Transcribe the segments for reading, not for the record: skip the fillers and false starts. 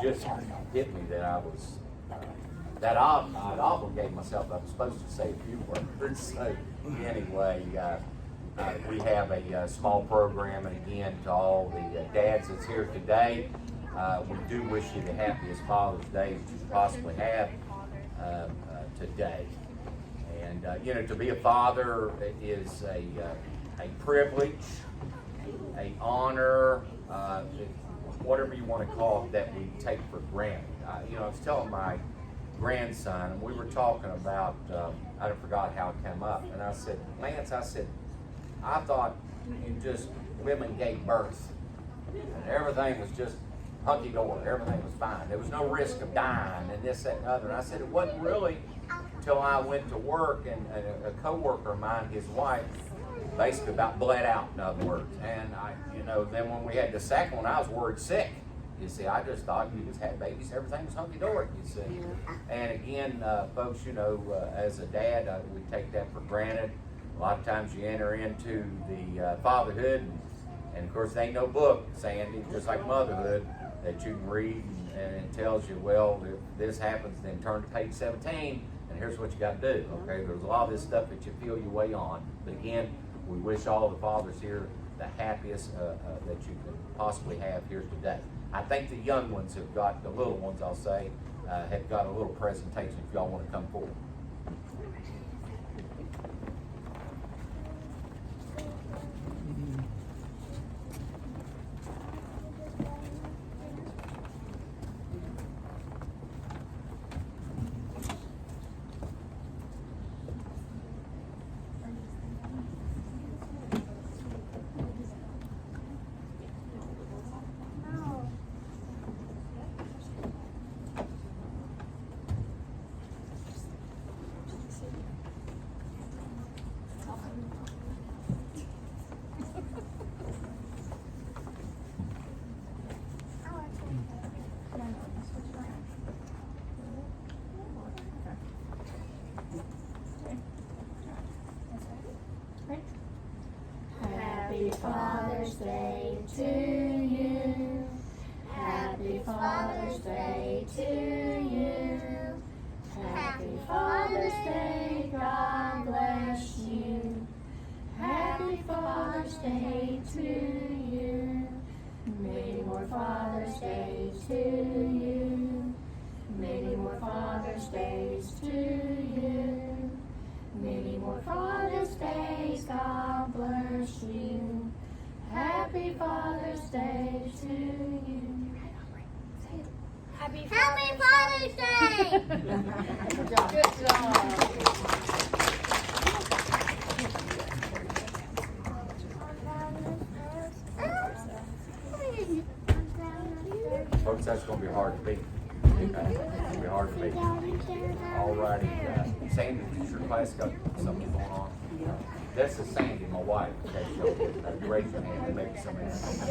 just hit me that I was that I'd obligated myself. I was supposed to say a few words. So anyway, we have a small program, and again, to all the dads that's here today, we do wish you the happiest Father's Day that you could possibly have today. And you know, to be a father is a privilege, an honor, whatever you want to call it, that we take for granted. You know, I was telling my grandson, and we were talking about, I forgot how it came up, and I said, Lance, I thought you just women gave birth, and everything was just hunky-dory, everything was fine. There was no risk of dying, and this, that, and other. And I said, it wasn't really until I went to work, and a co-worker of mine, his wife, basically about bled out, in other words. And you know, then when we had the second one, I was worried sick. You see, I just thought you just had babies, everything was hunky-dory, you see. And again, folks, you know, as a dad, we take that for granted. A lot of times you enter into the fatherhood, and of course, there ain't no book, Sandy, just like motherhood, that you can read, and it tells you, well, if this happens, then turn to page 17, and here's what you got to do, okay? There's a lot of this stuff that you feel your way on. But again, we wish all the fathers here the happiest that you could possibly have here today. I think the young ones have got, the little ones I'll say, have got a little presentation if y'all want to come forward. Happy Father's Day to you. Happy Father's Day to you. Happy Father's Day, God bless you. Happy Father's Day to you. Many more Father's Days to you. Many more Father's Days to you. Many more Father's Days, God bless you. Happy Father's Day to you. Happy Father's Day! Good job. Good job. Folks, that's going to be hard to beat. Okay? It's going to be hard to beat. All righty. Sandy, does your class got something going on? This is Sandy, my wife. Okay, she'll raise your hand and maybe somebody else.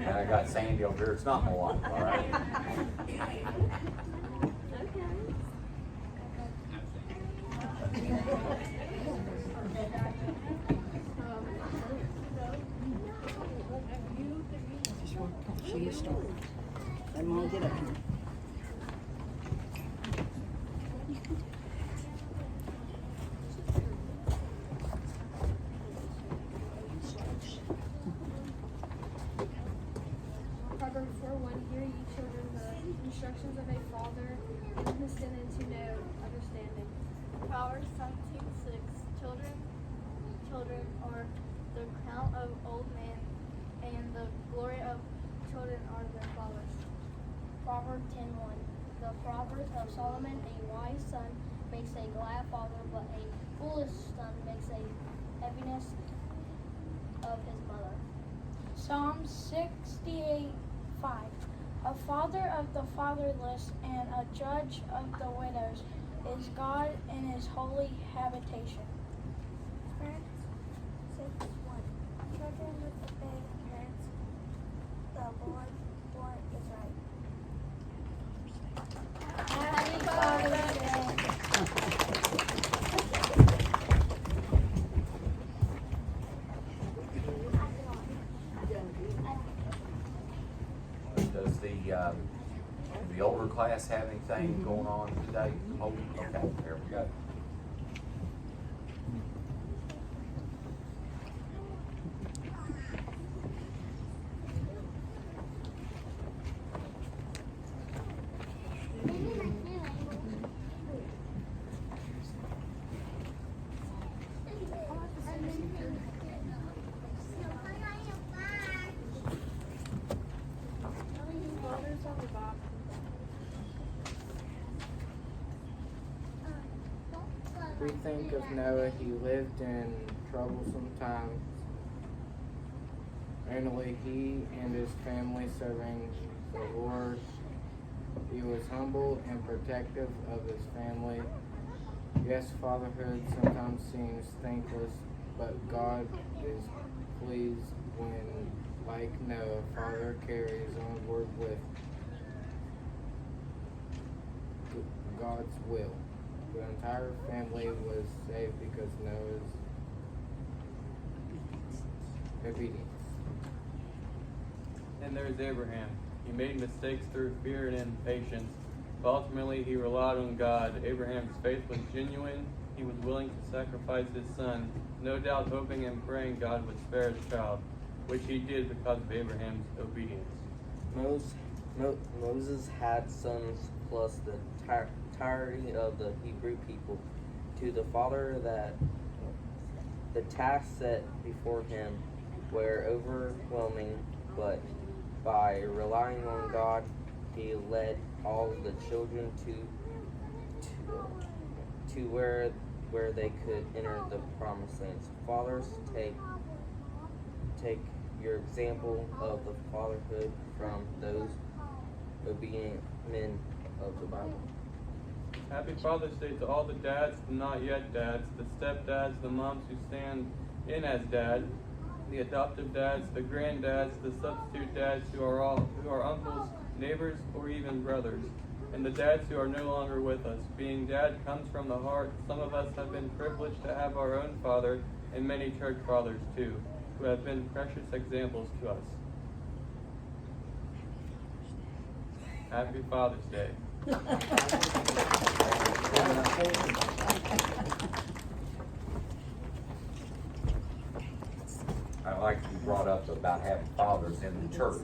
And I got Sandy over here. It's not my wife, all right? So you start. And Mom, get up. Proverbs 4:1, hear ye children the instructions of a father, and listen into no understanding. Proverbs 17:6, children are the crown of old men, and the glory of children are their fathers. Proverbs 10:1, the Proverbs of Solomon, a wise son makes a glad father, but a foolish son makes a heaviness of his mother. Psalm 68:5. A father of the fatherless and a judge of the widows is God in his holy habitation. Parents 6:1. Children with obey parents. The Lord is right. Happy Father's Day. Does the the older class have anything going on today? Oh, okay, there we go. Fathers on the box. We think of Noah, he lived in troublesome times. Only he and his family serving the Lord. He was humble and protective of his family. Yes, fatherhood sometimes seems thankless, but God is pleased when, like Noah, father carries onward with God's will. The entire family was saved because Noah's obedience. And there's Abraham. He made mistakes through fear and impatience, but ultimately he relied on God. Abraham's faith was genuine. He was willing to sacrifice his son, no doubt hoping and praying God would spare his child, which he did because of Abraham's obedience. Moses had sons plus the entirety of the Hebrew people. To the father that the tasks set before him were overwhelming, but by relying on God, he led all the children to where they could enter the promised land. Fathers, take your example of the fatherhood from those obedient men of the Bible. Happy Father's Day to all the dads, the not yet dads, the stepdads, the moms who stand in as dad, the adoptive dads, the granddads, the substitute dads who are uncles, neighbors, or even brothers, and the dads who are no longer with us. Being dad comes from the heart. Some of us have been privileged to have our own father, and many church fathers too, who have been precious examples to us. Happy Father's Day. I like you brought up about having fathers in the church,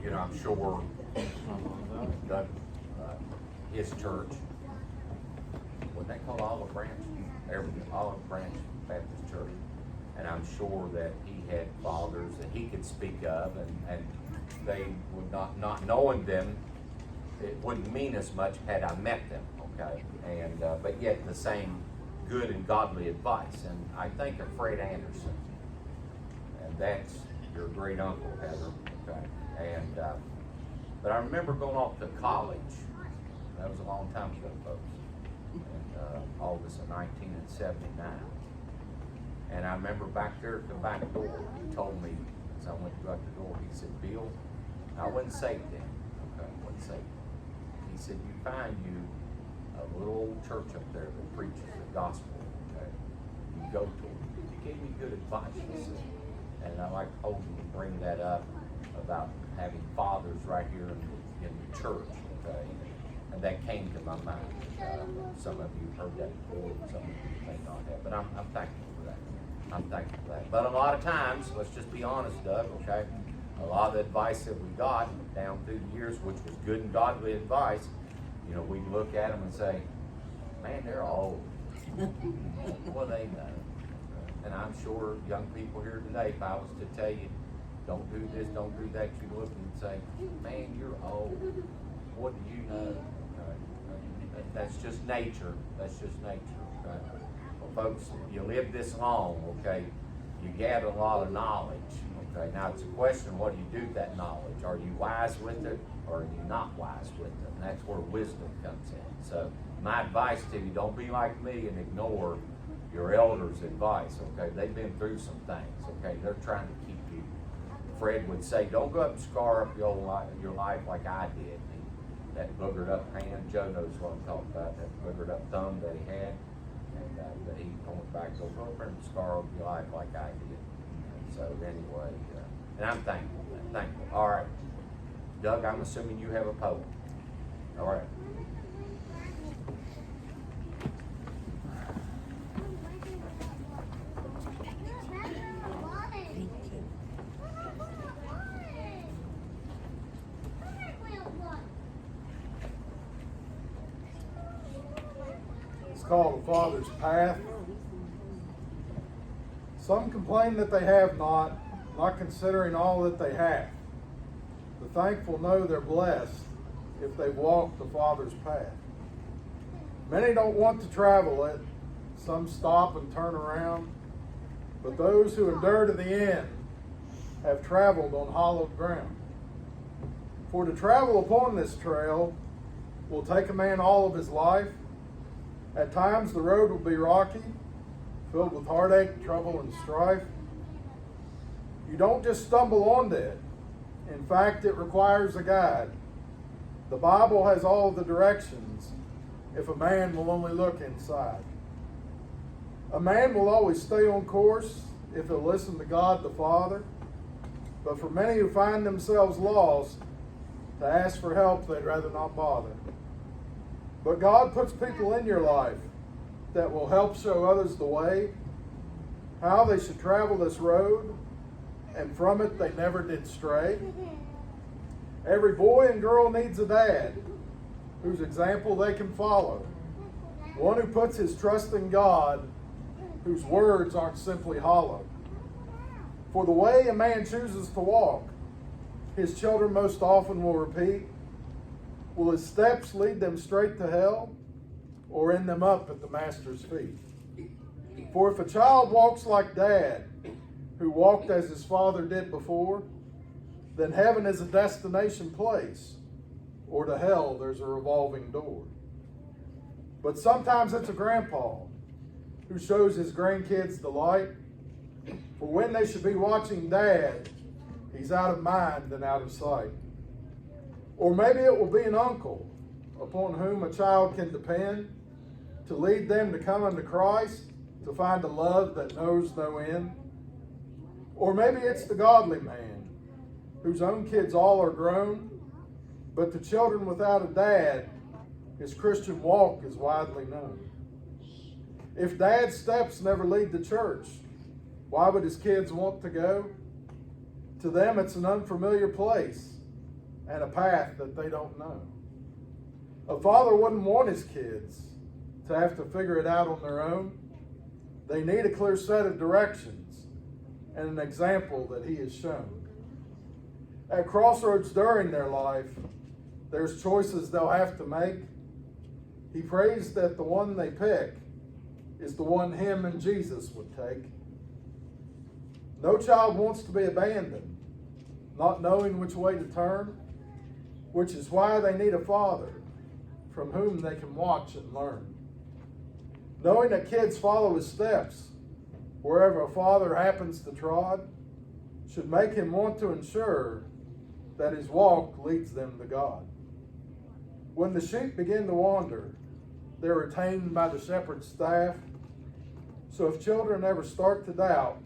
and I'm sure that his church, what they call Olive Branch, Olive Branch Baptist Church, and I'm sure that he had fathers that he could speak of, and they would not knowing them, it wouldn't mean as much had I met them, okay? And but yet the same good and godly advice. And I think of Fred Anderson, and that's your great uncle, Heather, okay? And but I remember going off to college. That was a long time ago, folks. In August of 1979. And I remember back there at the back door, he told me, as I went through the door, he said, Bill, I wasn't saved then, okay, I wasn't saved. He said, you find you a little old church up there that preaches the gospel, okay? You go to it. He gave me good advice, he said. And I like told him to bring that up about having fathers right here in the church, okay? And that came to my mind. Some of you heard that before, some of you may not have, but I'm thankful for that. I'm thankful for that. But a lot of times, let's just be honest, Doug, okay? A lot of the advice that we got down through the years, which was good and godly advice, we look at them and say, man, they're old. Well, they know. And I'm sure young people here today, if I was to tell you, don't do this, don't do that, you look and say, man, you're old. What do you know? That's just nature. That's just nature. Okay? Well, folks, you live this long, okay, you gather a lot of knowledge. Okay, now it's a question, what do you do with that knowledge? Are you wise with it, or are you not wise with it? And that's where wisdom comes in. So my advice to you, don't be like me and ignore your elders' advice, okay? They've been through some things, okay? They're trying to keep you. Fred would say, don't go up and scar up your life like I did. That boogered up hand, Joe knows what I'm talking about, that boogered up thumb that he had. And that he went back, so go up and scar up your life like I did. So anyway, and I'm thankful. All right. Doug, I'm assuming you have a poem. All right. It's called The Father's Path. Some complain that they have not considering all that they have. The thankful know they're blessed if they walk the Father's path. Many don't want to travel it. Some stop and turn around. But those who endure to the end have traveled on hallowed ground. For to travel upon this trail will take a man all of his life. At times the road will be rocky, filled with heartache, trouble, and strife. You don't just stumble onto it. In fact, it requires a guide. The Bible has all the directions if a man will only look inside. A man will always stay on course if he'll listen to God the Father. But for many who find themselves lost, to ask for help, they'd rather not bother. But God puts people in your life that will help show others the way, how they should travel this road, and from it they never did stray. Every boy and girl needs a dad whose example they can follow. One who puts his trust in God, whose words aren't simply hollow. For the way a man chooses to walk, his children most often will repeat. Will his steps lead them straight to hell, or end them up at the Master's feet? For if a child walks like Dad, who walked as his father did before, then heaven is a destination place, or to hell there's a revolving door. But sometimes it's a grandpa who shows his grandkids the light, for when they should be watching Dad, he's out of mind and out of sight. Or maybe it will be an uncle upon whom a child can depend to lead them to come unto Christ, to find a love that knows no end. Or maybe it's the godly man whose own kids all are grown, but the children without a dad, his Christian walk is widely known. If Dad's steps never lead to church, why would his kids want to go? To them it's an unfamiliar place and a path that they don't know. A father wouldn't want his kids to have to figure it out on their own. They need a clear set of directions and an example that he has shown. At crossroads during their life, there's choices they'll have to make. He prays that the one they pick is the one him and Jesus would take. No child wants to be abandoned, not knowing which way to turn, which is why they need a father from whom they can watch and learn. Knowing that kids follow his steps wherever a father happens to trod should make him want to ensure that his walk leads them to God. When the sheep begin to wander, they're retained by the shepherd's staff. So if children ever start to doubt,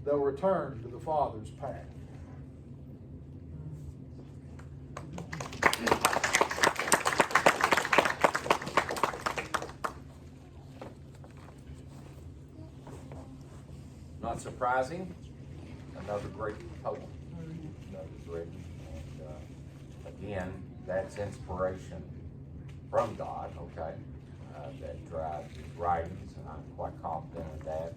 they'll return to the Father's path. Not surprising, another great poem that was written. And again, that's inspiration from God, okay, that drives his writings, and I'm quite confident in that.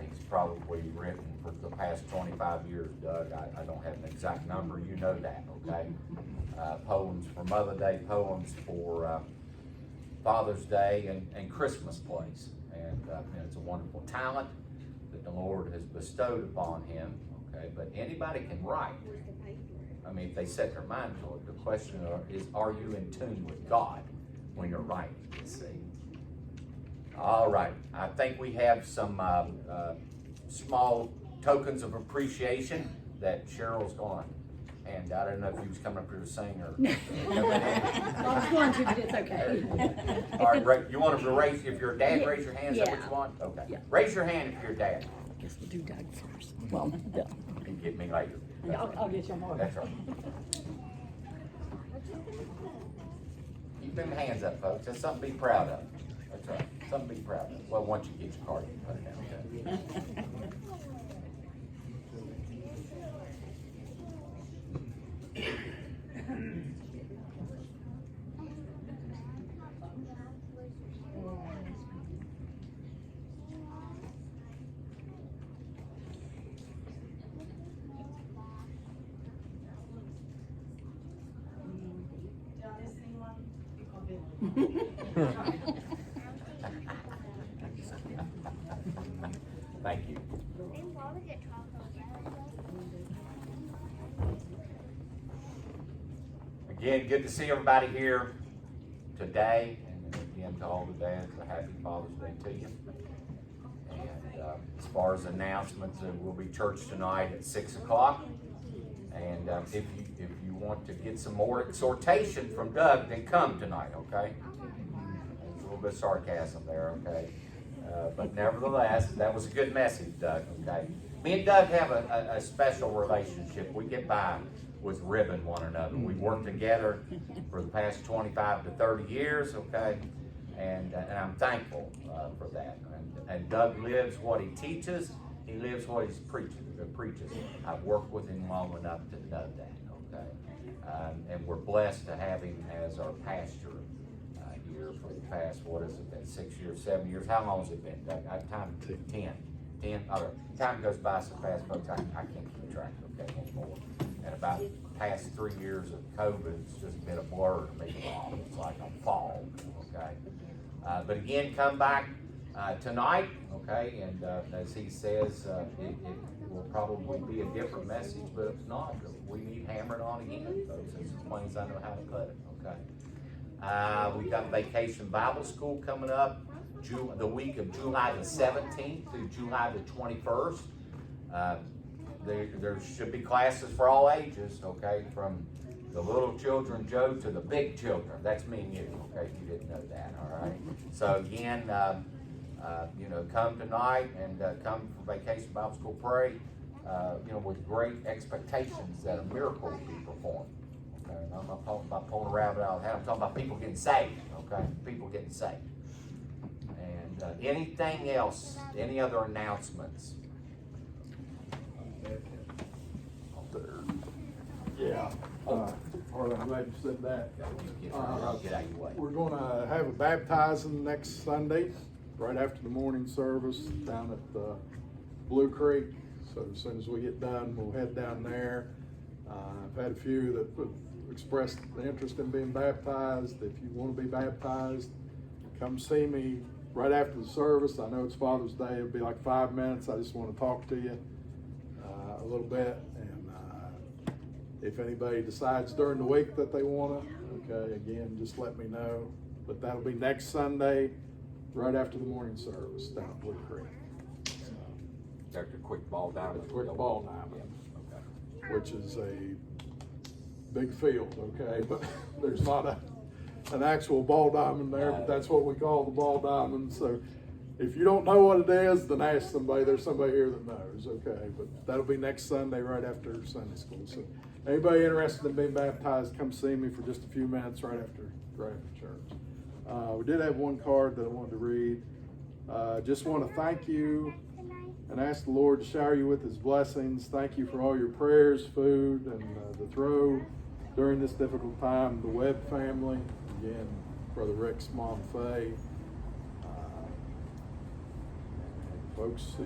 He's probably written for the past 25 years, Doug. I don't have an exact number, you know that, okay? Poems for Mother Day, poems for Father's Day, and Christmas plays. And it's a wonderful talent that the Lord has bestowed upon him, okay? But anybody can write. I mean, if they set their mind to it. The question is, are you in tune with God when you're writing, you see? All right, I think we have some small tokens of appreciation that Cheryl's going. And I don't know if he was coming up here to sing or. I was going to, but it's okay. All right, you want him to raise, if you're a dad, raise your hand, is that what you want? Okay. Yeah. Raise your hand if you're a dad. guess we'll do Doug first. Well, Bill. And get me later. Yeah, I'll get you more. That's right. Keep them hands up, folks. That's something to be proud of. That's right. Something to be proud of. Well, once you get your card, you can put it down. Okay? Thank you. Again, good to see everybody here today, and again to all the dads, a happy Father's Day to you. And as far as announcements, there will be church tonight at 6 o'clock. And if you want to get some more exhortation from Doug, then come tonight, okay? There's a little bit of sarcasm there, okay? But nevertheless, that was a good message, Doug, okay? Me and Doug have a special relationship. We get by with ribbing one another. We worked together for the past 25 to 30 years, okay? And I'm thankful for that. And Doug lives what he teaches. He lives what he preaches. I've worked with him long enough to know that, okay? And we're blessed to have him as our pastor here for the past, what has it been, 6 years, 7 years? How long has it been, Doug? Time 10. All right. Time goes by so fast, folks, I can't keep track, okay, anymore. And about the past 3 years of COVID, it's just been a blur to me. It's like a fog, okay? But again, come back tonight, okay? And as he says, it will probably be a different message, but if not, we need hammered on again, folks. That's as plain as I know how to put it, okay? We got Vacation Bible School coming up the week of July the 17th through July the 21st. There should be classes for all ages, okay? From the little children, Joe, to the big children. That's me and you, okay? If you didn't know that, all right? So again, come tonight and come for Vacation Bible School. Pray, with great expectations that a miracle will be performed. Okay, and I'm not talking about pulling a rabbit out of the hat. I'm talking about people getting saved. Okay, people getting saved. And anything else? Any other announcements? Yeah. Harlan, I'm glad you said that. I'll get out of your way. We're going to have a baptizing next Sunday, right after the morning service down at Blue Creek. So as soon as we get done, we'll head down there. I've had a few that have expressed the interest in being baptized. If you want to be baptized, come see me right after the service. I know it's Father's Day. It'll be like 5 minutes. I just want to talk to you a little bit. If anybody decides during the week that they want to, okay, again, just let me know. But that'll be next Sunday, right after the morning service down at Blue Creek. Dr. Quick Ball Diamond. Quick Ball Diamond, okay. Which is a big field, okay? But there's not an actual ball diamond there, but that's what we call the ball diamond. So if you don't know what it is, then ask somebody. There's somebody here that knows, okay? But that'll be next Sunday, right after Sunday school. So anybody interested in being baptized, come see me for just a few minutes right after church. We did have one card that I wanted to read. Just want to thank you and ask the Lord to shower you with His blessings. Thank you for all your prayers, food, and the throw during this difficult time. The Webb family, again, Brother Rick's mom, Faye. Folks,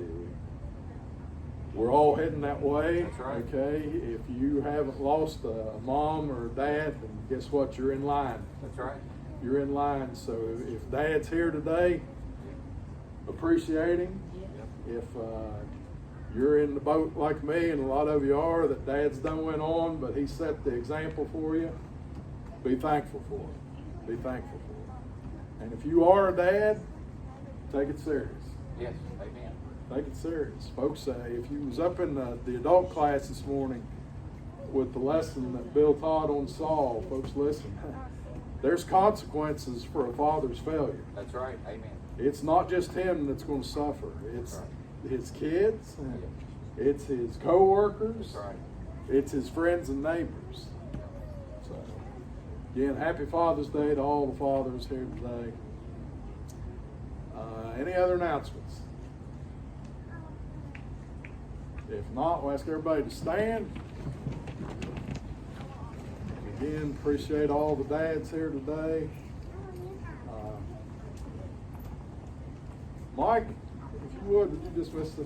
we're all heading that way. That's right. Okay, if you haven't lost a mom or a dad, then guess what? You're in line. That's right. You're in line. So if Dad's here today, appreciate him. If you're in the boat like me, and a lot of you are, that Dad's done went on, but he set the example for you, be thankful for it. Be thankful for it. And if you are a dad, take it serious. Yes, amen. Take it serious. Folks, if you was up in the adult class this morning with the lesson that Bill taught on Saul, folks, listen, there's consequences for a father's failure. That's right, amen. It's not just him that's going to suffer. his kids. It's his co-workers. That's right. It's his friends and neighbors. So, again, happy Father's Day to all the fathers here today. Any other announcements? If not, we'll ask everybody to stand. Again, appreciate all the dads here today. Mike, if you would you dismiss the